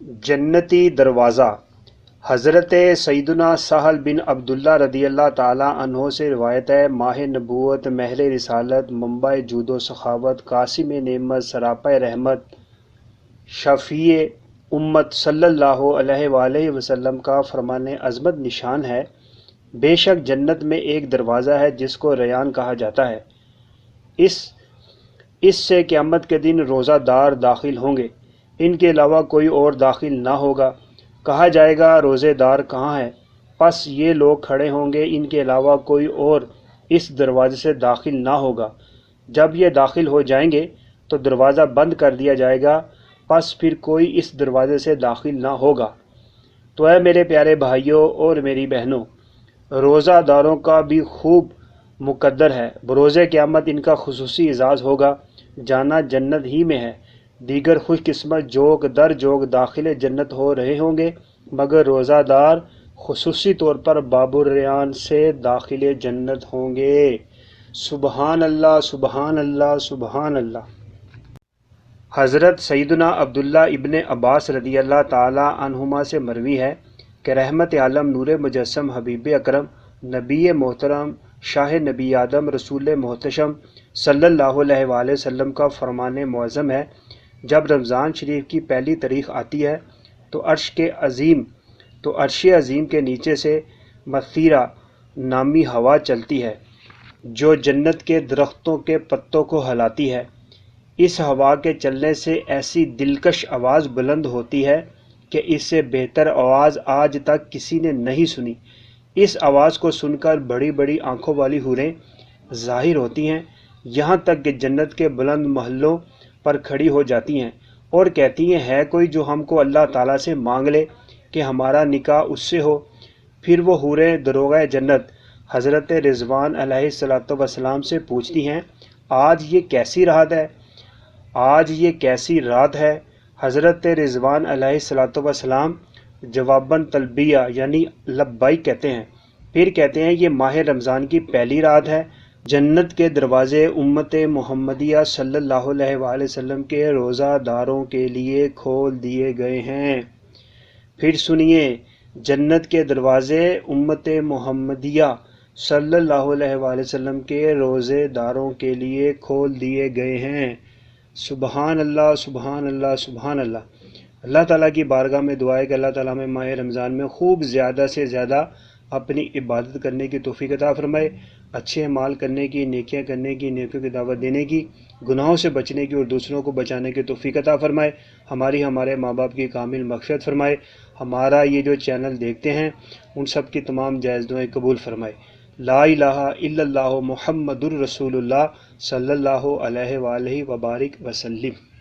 جنتی دروازہ۔ حضرت سیدنا سہل بن عبداللہ رضی اللہ تعالیٰ عنہ سے روایت ہے، ماہ نبوت، مہر رسالت، منبع جود و سخاوت، قاسم نعمت، سراپہ رحمت، شفیع امت صلی اللہ علیہ وآلہ وسلم کا فرمان عظمت نشان ہے، بے شک جنت میں ایک دروازہ ہے جس کو ریان کہا جاتا ہے، اس سے قیامت کے دن روزہ دار داخل ہوں گے، ان کے علاوہ کوئی اور داخل نہ ہوگا۔ کہا جائے گا روزے دار کہاں ہے؟ پس یہ لوگ کھڑے ہوں گے، ان کے علاوہ کوئی اور اس دروازے سے داخل نہ ہوگا۔ جب یہ داخل ہو جائیں گے تو دروازہ بند کر دیا جائے گا، پس پھر کوئی اس دروازے سے داخل نہ ہوگا۔ تو اے میرے پیارے بھائیوں اور میری بہنوں، روزہ داروں کا بھی خوب مقدر ہے، بروز قیامت ان کا خصوصی اعزاز ہوگا، جانا جنت ہی میں ہے۔ دیگر خوش قسمت جوگ در جوگ داخل جنت ہو رہے ہوں گے، مگر روزہ دار خصوصی طور پر باب الریان سے داخل جنت ہوں گے۔ سبحان اللہ، سبحان اللہ، سبحان اللہ۔ حضرت سیدنا عبداللہ ابن عباس رضی اللہ تعالی عنہما سے مروی ہے کہ رحمت عالم، نور مجسم، حبیب اکرم، نبی محترم، شاہ نبی آدم، رسول محتشم صلی اللہ علیہ وآلہ وسلم کا فرمان معظم ہے، جب رمضان شریف کی پہلی تاریخ آتی ہے تو عرش عظیم کے نیچے سے مثیرہ نامی ہوا چلتی ہے جو جنت کے درختوں کے پتوں کو ہلاتی ہے۔ اس ہوا کے چلنے سے ایسی دلکش آواز بلند ہوتی ہے کہ اس سے بہتر آواز آج تک کسی نے نہیں سنی۔ اس آواز کو سن کر بڑی بڑی آنکھوں والی حوریں ظاہر ہوتی ہیں، یہاں تک کہ جنت کے بلند محلوں پر کھڑی ہو جاتی ہیں اور کہتی ہیں، ہے کوئی جو ہم کو اللہ تعالیٰ سے مانگ لے کہ ہمارا نکاح اس سے ہو۔ پھر وہ حوریں دروغہ جنت حضرت رضوان علیہ السلام سے پوچھتی ہیں، آج یہ کیسی رات ہے؟ آج یہ کیسی رات ہے؟ حضرت رضوان علیہ السلام جواباً تلبیہ یعنی لبیک کہتے ہیں، پھر کہتے ہیں یہ ماہ رمضان کی پہلی رات ہے، جنت کے دروازے امت محمدیہ صلی اللہ علیہ وآلہ وسلم کے روزہ داروں کے لیے کھول دیے گئے ہیں۔ پھر سنیے، جنت کے دروازے امت محمدیہ صلی اللہ علیہ وآلہ وسلم کے روزے داروں کے لیے کھول دیے گئے ہیں۔ سبحان اللہ، سبحان اللہ، سبحان اللہ۔ اللہ تعالیٰ کی بارگاہ میں دعا ہے کہ اللہ تعالیٰ میں ماہ رمضان میں خوب زیادہ سے زیادہ اپنی عبادت کرنے کی توفیق عطا فرمائے، اچھے اعمال کرنے کی، نیکیاں کرنے کی، نیکیوں کی دعوت دینے کی، گناہوں سے بچنے کی اور دوسروں کو بچانے کی توفیق عطا فرمائے، ہمارے ماں باپ کی کامل مغفرت فرمائے، ہمارا یہ جو چینل دیکھتے ہیں ان سب کی تمام جائز دعائیں قبول فرمائے۔ لا الہ الا اللہ محمد الرسول اللہ صلی اللہ علیہ وآلہ وبارک وسلم۔